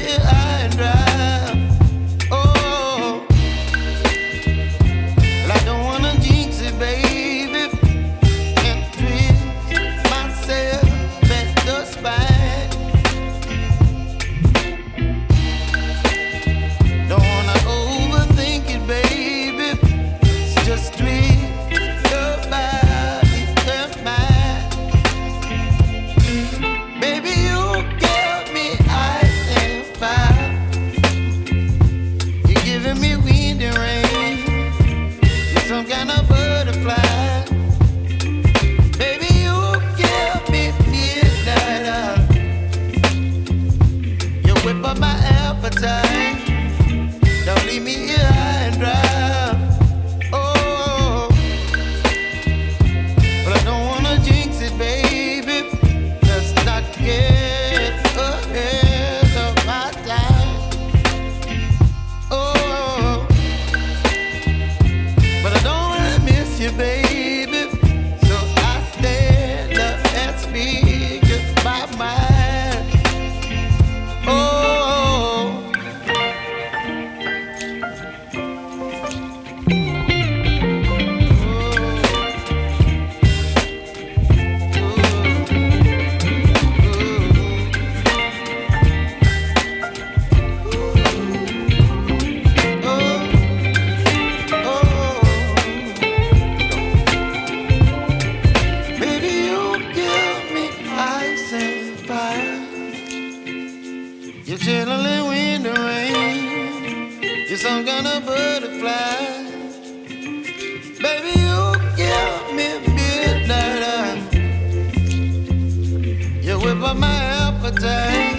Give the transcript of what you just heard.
here high and dry. Oh, well, I don't wanna jinx it, baby, and twist myself at the spine. Don't wanna overthink it, baby. It's just twist your body and mine. Baby, you give me ice and fire. You're giving me wind and rain. You're some kind of butterfly. Baby, you give me midnight. You whip up my appetite. Don't leave me here high and dry. Oh, but I don't wanna jinx it, baby. Let's not get ahead of my time. Oh, but I don't wanna miss you, baby. So I stand up and speak my mind. Oh. Baby, you give me ice and fire. You're chilling wind and rain. You're some kind of butterfly. Baby, you give me midnight. You whip up my appetite.